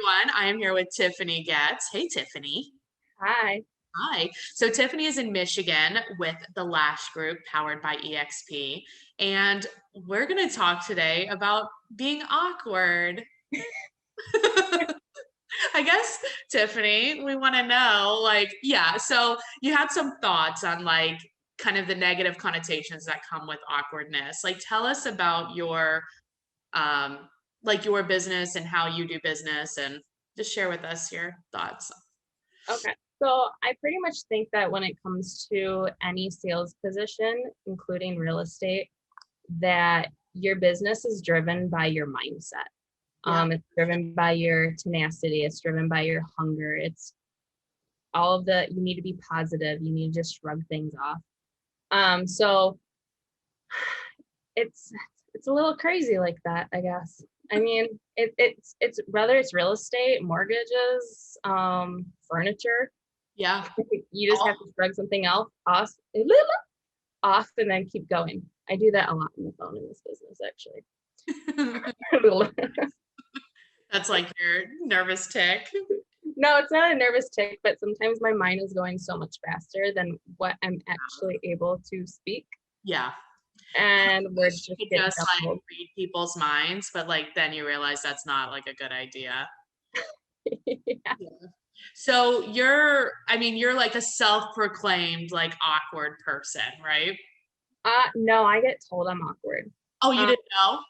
everyone. I am here with Tiffany Goetz. Hey, Tiffany. Hi. Hi. So Tiffany is in Michigan with the Lash Group powered by EXP. And we're going to talk today about being awkward. I guess, Tiffany, we want to know, so you had some thoughts on kind of the negative connotations that come with awkwardness. Like, tell us about um, your business and how you do business and just share with us your thoughts. Okay. So I pretty much think that when it comes to any sales position, including real estate, that your business is driven by your mindset. Yeah. It's driven by your tenacity. It's driven by your hunger. It's all of you need to be positive. You need to just shrug things off. So it's it's a little crazy like that, I guess. I mean, it's whether it's real estate, mortgages, furniture, Yeah. you just have to shrug something else off and then keep going. I do that a lot on the phone in this business, actually. That's like your nervous tick. No, it's not a nervous tick, but sometimes my mind is going so much faster than what I'm actually able to speak. Yeah. And words You just could get just jumbled. read people's minds, but then you realize that's not like a good idea. Yeah. Yeah. So you're like a self-proclaimed like awkward person, right? No, I get told I'm awkward. Oh, you Uh, didn't know?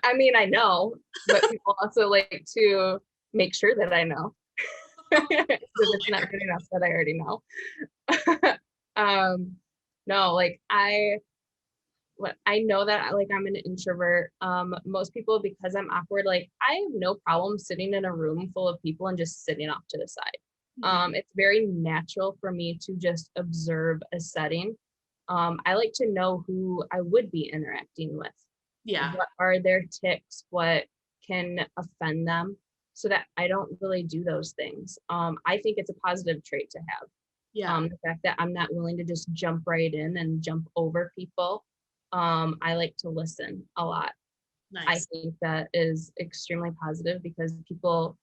I mean, I know, but people also like to make sure that I know. If it's not good enough that I already know. um, no, I know that like I'm an introvert. Most people, because I'm awkward, like I have no problem sitting in a room full of people and just sitting off to the side. Mhm. It's very natural for me to just observe a setting. I like to know who I would be interacting with. Yeah. What are their ticks? What can offend them? So that I don't really do those things. I think it's a positive trait to have. Yeah. The fact that I'm not willing to just jump right in and jump over people. I like to listen a lot. I Nice. think that is extremely positive because people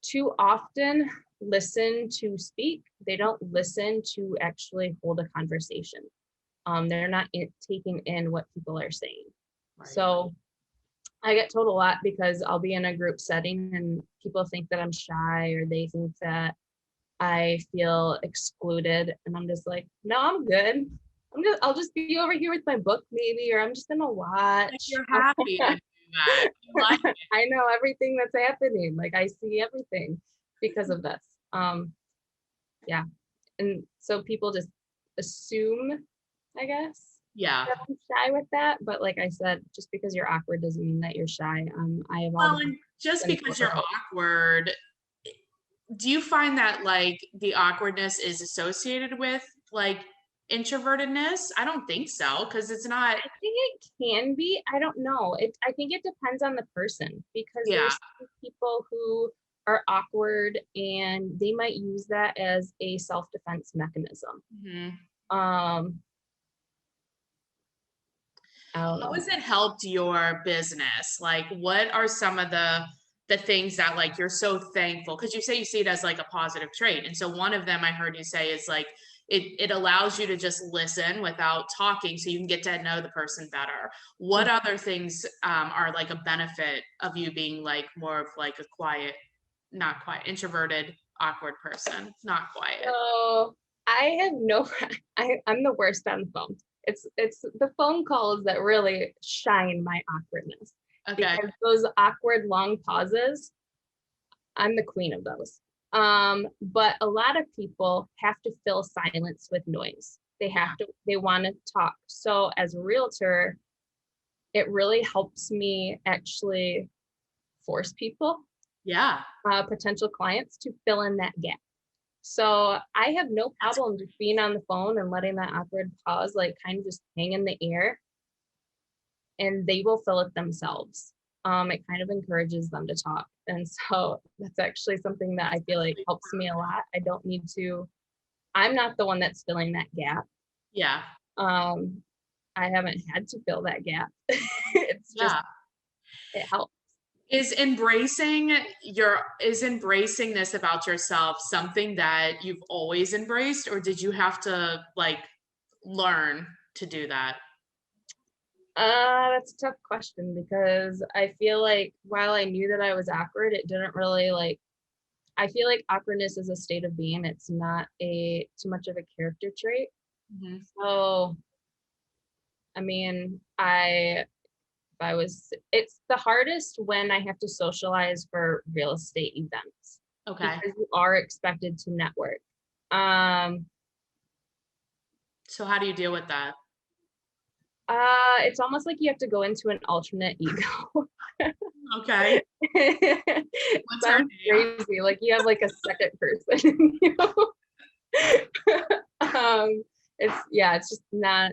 too often listen to speak. They don't listen to actually hold a conversation. They're not taking in what people are saying. Right. So I get told a lot because I'll be in a group setting and people think that I'm shy or they think that I feel excluded. And I'm just like, no, I'm good. I'll just be over here with my book maybe, or I'm just gonna Like watch. you're happy to do that. You like it. I know everything that's happening. Like I see everything because of this. Yeah. And so people just assume, I guess, Yeah. that I'm shy with that. But like I said, just because you're awkward doesn't mean that you're shy. I have all Well, the and just potential because to you're help. awkward, do you find that like the awkwardness is associated with like introvertedness? I don't think so, because it's not. I think it can be. I don't know. I think it depends on the person because Yeah. there's some people who are awkward and they might use that as a self-defense mechanism. Mhm. Um, I don't How know. has it helped your business? Like, what are some of the things that like you're so thankful? Because you say you see it as like a positive trait, and so one of them I heard you say is like it allows you to just listen without talking, so you can get to know the person better. What other things are like a benefit of you being like more of like a quiet, not quiet, introverted, awkward person, not quiet? So I have no I'm the worst on the phone. It's the phone calls that really shine my awkwardness Okay. because those awkward long pauses, I'm the queen of those. But a lot of people have to fill silence with noise. Yeah. They want to talk. So as a realtor, it really helps me actually force people, Yeah. potential clients, to fill in that gap. So I have no That's problem just being on the phone and letting that awkward pause like kind of just hang in the air and they will fill it themselves. It kind of encourages them to talk. And so that's actually something that I feel like really helps me a lot. I don't need to, I'm not the one that's filling that gap. yeah. I haven't had to fill that gap. It's just, Yeah. it helps. is embracing this about yourself something that you've always embraced, or did you have to like learn to do that? That's a tough question because I feel like while I knew that I was awkward, it didn't really like, I feel like awkwardness is a state of being. It's not a too much of a character trait. Mhm. So, I mean, it's the hardest when I have to socialize for real estate events Okay. because you are expected to network. Um, So how do you deal with that? it's almost like you have to go into an alternate ego. Okay. What's her Sounds name? crazy. Like you have like a second person in you. It's yeah, it's just not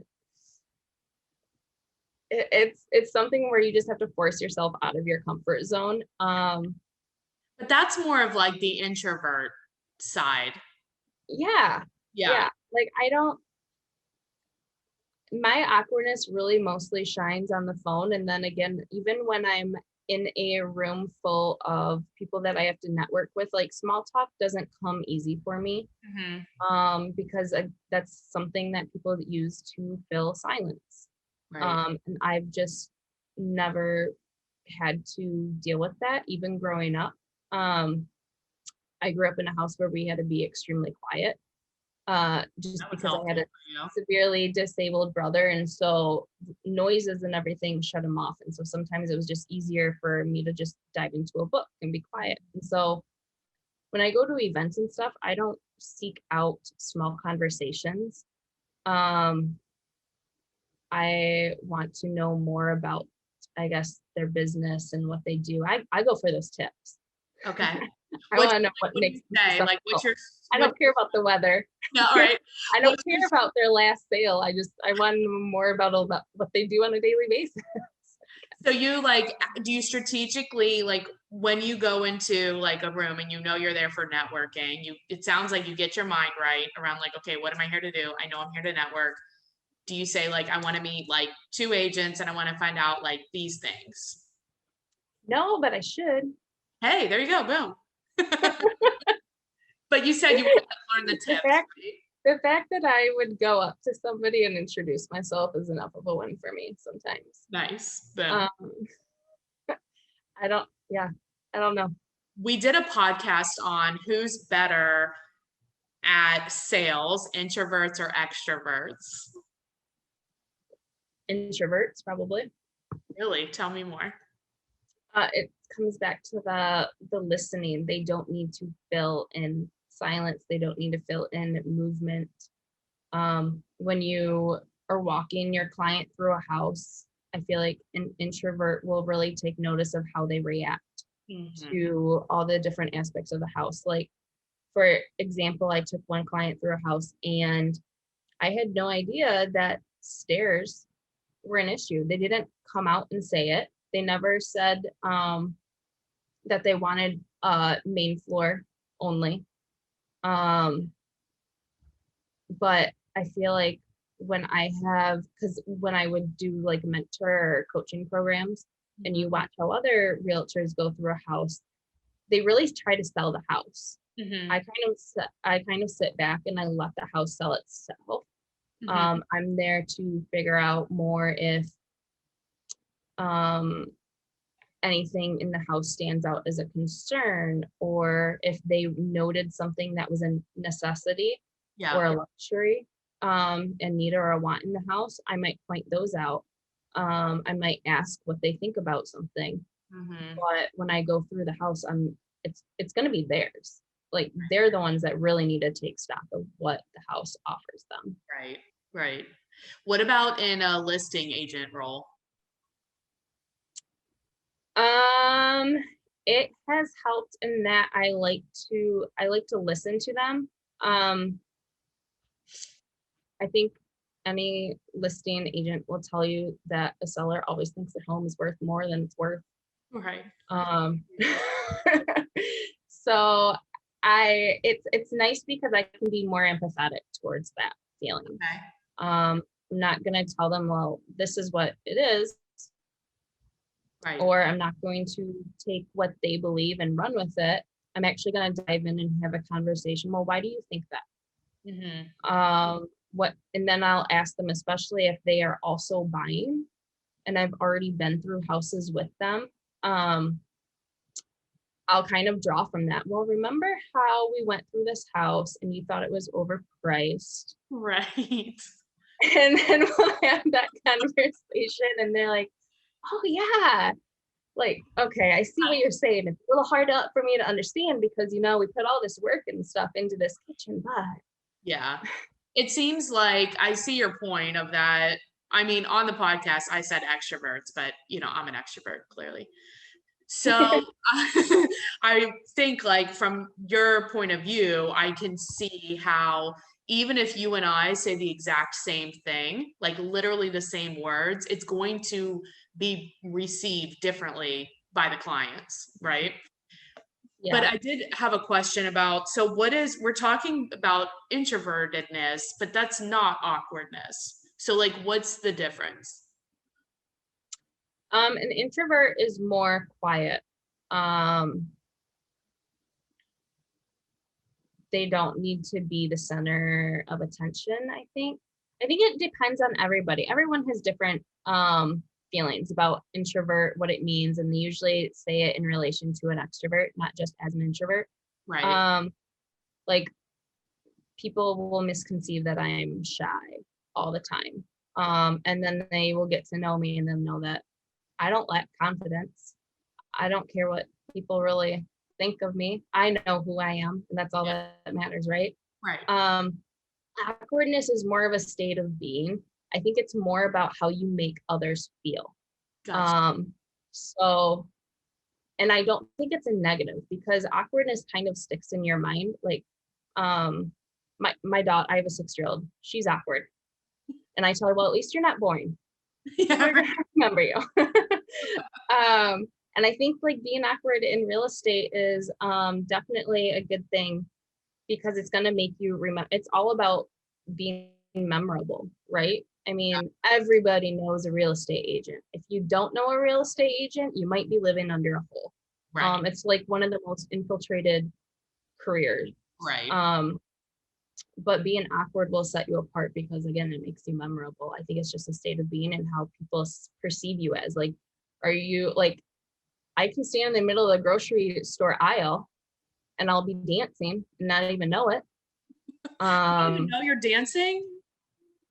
it's something where you just have to force yourself out of your comfort zone. But that's more of like the introvert side. Yeah. Yeah. Yeah. Like I don't my awkwardness really mostly shines on the phone. And then again, even when I'm in a room full of people that I have to network with, like small talk doesn't come easy for me. Mhm. Because that's something that people use to fill silence. Right. And I've just never had to deal with that, even growing up. Um, I grew up in a house where we had to be extremely quiet, just That was because I had helpful a for you. severely disabled brother. And so noises and everything shut him off. And so sometimes it was just easier for me to just dive into a book and be quiet. And so when I go to events and stuff, I don't seek out small conversations. Um, I want to know more about, I guess, their business and what they do. I go for those tips. Okay. I What want to know what what do you makes them say? Like successful. what's I your don't care about the weather. no, all right. I don't What's your care about their last sale. I want to know more about all that what they do on a daily basis. So you like, do you strategically like when you go into like a room and you know you're there for networking, it sounds like you get your mind right around like, okay, what am I here to do? I know I'm here to network. Do you say like I want to meet like two agents and I want to find out like these things? No, but I should. Hey, there you go, boom. But you said you want to learn the The tips, fact right? the fact that I would go up to somebody and introduce myself is enough of a win for me sometimes. Nice, boom. Um, I don't, yeah, I don't know. We did a podcast on who's better at sales, introverts or extroverts. Introverts probably. Really? Tell me more. It comes back to the listening. They don't need to fill in silence. They don't need to fill in movement. When you are walking your client through a house, I feel like an introvert will really take notice of how they react Mhm. to all the different aspects of the house. Like, for example, I took one client through a house and I had no idea that stairs were an issue. They didn't come out and say it. They never said that they wanted main floor only. Um, but I feel like because when I would do like mentor or coaching programs and you watch how other realtors go through a house, they really try to sell the house. Mhm. I kind of sit back and I let the house sell itself. Mhm. I'm there to figure out more if um, anything in the house stands out as a concern, or if they noted something that was a necessity Yeah. or a luxury, a need or a want in the house, I might point those out. I might ask what they think about something. Mhm. But when I go through the house, it's gonna be theirs. Like they're the ones that really need to take stock of what the house offers them. Right. Right. What about in a listing agent role? Um, it has helped in that I like to listen to them. Um, I think any listing agent will tell you that a seller always thinks their home is worth more than it's worth. Right. Um, so it's nice because I can be more empathetic towards that feeling. Okay. I'm not gonna tell them, well, this is what it is. Right. or I'm not going to take what they believe and run with it. I'm actually going to dive in and have a conversation. Well, why do you think that? And then I'll ask them, especially if they are also buying and I've already been through houses with them. I'll kind of draw from that. Well, remember how we went through this house and you thought it was overpriced? Right. And then we'll have that conversation and they're like, oh yeah. Like, okay, I see what you're saying. It's a little hard for me to understand because, we put all this work and stuff into this kitchen, but. Yeah. It seems like I see your point of that. I mean, on the podcast, I said extroverts, but I'm an extrovert, clearly. So I think like from your point of view, I can see how even if you and I say the exact same thing, like literally the same words, it's going to be received differently by the clients, right? Yeah. But I did have a question about, so we're talking about introvertedness, but that's not awkwardness. So like, what's the difference? An introvert is more quiet. They don't need to be the center of attention, I think. I think it depends on everybody. Everyone has different feelings about introvert, what it means, and they usually say it in relation to an extrovert, not just as an introvert. Right. Like people will misconceive that I'm shy all the time. And then they will get to know me and then know that I don't lack confidence. I don't care what people really think of me. I know who I am, and that's all that matters, right? Right. Awkwardness is more of a state of being. I think it's more about how you make others feel. Gotcha. So, and I don't think it's a negative because awkwardness kind of sticks in your mind. Like, my daughter, I have a 6-year-old. She's awkward, and I tell her, well, at least you're not boring. Yeah, We're right. gonna remember you. And I think like being awkward in real estate is definitely a good thing because it's going to make you remember. It's all about being memorable, right? I mean, everybody knows a real estate agent. If you don't know a real estate agent, you might be living under a hole. Right. It's like one of the most infiltrated careers. Right. But being awkward will set you apart because again, it makes you memorable. I think it's just a state of being and how people perceive you as. Like, are you like, I can stand in the middle of the grocery store aisle and I'll be dancing and not even know it. You don't even know you're dancing?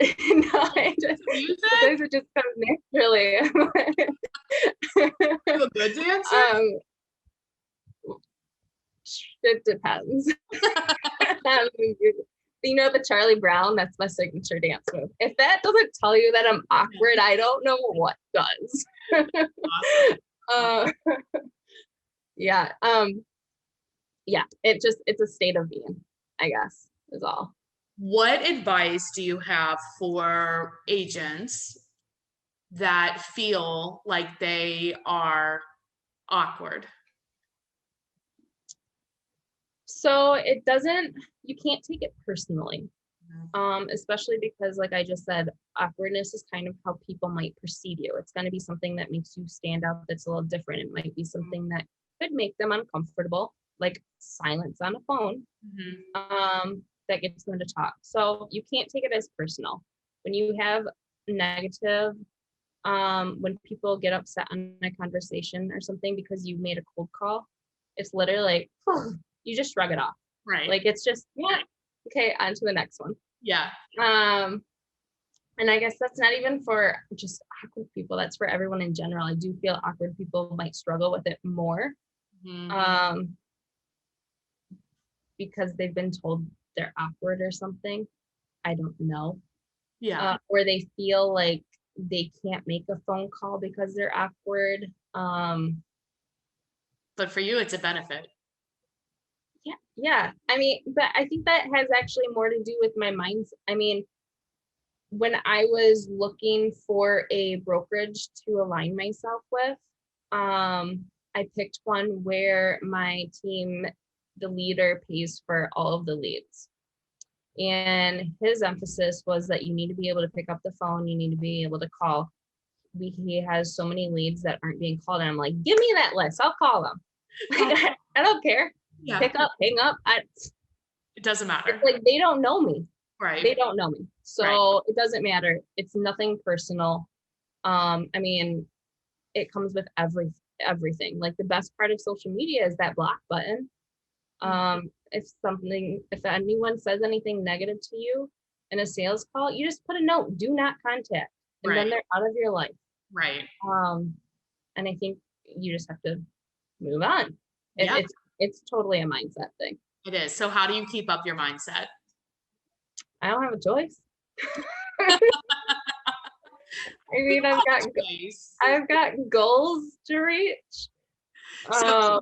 No, I just, sometimes it just comes naturally. You a good dancer? It depends. The Charlie Brown, that's my signature dance move. If that doesn't tell you that I'm awkward, I don't know what does. Awesome. Yeah. Yeah, it's a state of being, I guess, is all. What advice do you have for agents that feel like they are awkward? So you can't take it personally. Especially because like I just said, awkwardness is kind of how people might perceive you. It's going to be something that makes you stand out that's a little different. It might be something that could make them uncomfortable, like silence on a phone, that gets them to talk. So you can't take it as personal. When you have negative, when people get upset on a conversation or something because you made a cold call, it's literally like, you just shrug it off. Right. Like it's just, yeah, okay, on to the next one. Yeah. And I guess that's not even for just awkward people. That's for everyone in general. I do feel awkward people might struggle with it more. Because they've been told they're awkward or something. I don't know. Yeah. Or they feel like they can't make a phone call because they're awkward. But for you, it's a benefit. Yeah. I mean, but I think that has actually more to do with my mindset. I mean, when I was looking for a brokerage to align myself with, I picked one where my team, the leader, pays for all of the leads. And his emphasis was that you need to be able to pick up the phone, you need to be able to call. he has so many leads that aren't being called, and I'm like, give me that list, I'll call them. Like, I don't care. Yeah, Pick up, hang up. it doesn't matter. It's like they don't know me. Right. They don't know me. So it doesn't matter. It's nothing personal. I mean, it comes with everything. Like the best part of social media is that block button. If anyone says anything negative to you in a sales call, you just put a note, do not contact, and then they're out of your life. Right. And I think you just have to move on. Yeah. It's totally a mindset thing. It is. So how do you keep up your mindset? I don't have a choice. I mean, I've got goals to reach. So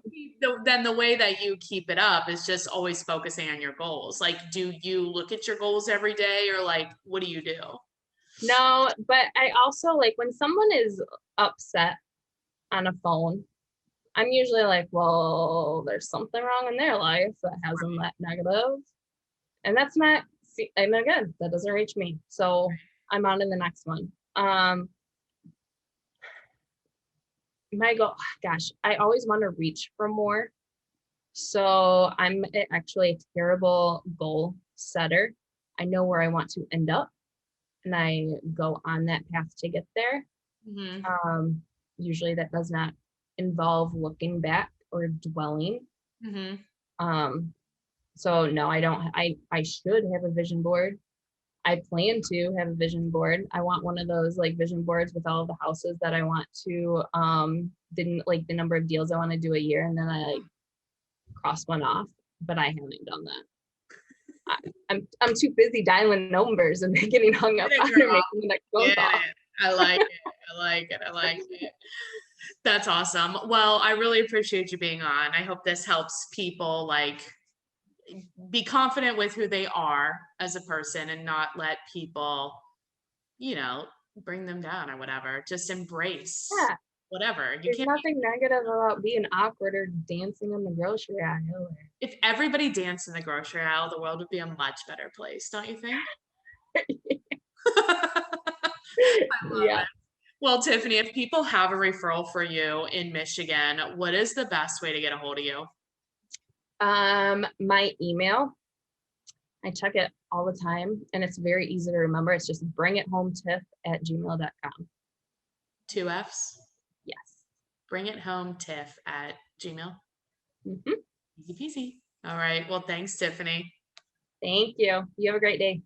then the way that you keep it up is just always focusing on your goals. Like, do you look at your goals every day, or like, what do you do? No, but I also like when someone is upset on a phone, I'm usually like, well, there's something wrong in their life that has them that negative. And that's not, and again, that doesn't reach me. So I'm on to the next one. My goal, gosh, I always want to reach for more. So I'm actually a terrible goal setter. I know where I want to end up, and I go on that path to get there. Usually that does not involve looking back or dwelling. So no, I don't. I should have a vision board. I plan to have a vision board. I want one of those like vision boards with all the houses that I want to, didn't like the number of deals I want to do a year, and then I like cross one off, but I haven't done that. I'm too busy dialing numbers and getting hung up on making the next phone call. I like it. I like it. That's awesome. Well, I really appreciate you being on. I hope this helps people like be confident with who they are as a person and not let people, bring them down or whatever. Just embrace whatever. There's nothing negative about being awkward or dancing in the grocery aisle. If everybody danced in the grocery aisle, the world would be a much better place, don't you think? Yeah. Well, Tiffany, if people have a referral for you in Michigan, what is the best way to get a hold of you? My email, I check it all the time, and it's very easy to remember. It's just bringithometiff@gmail.com. 2 F's? Yes. bringithometiff@gmail. Easy peasy. All right. Well, thanks, Tiffany. Thank you. You have a great day.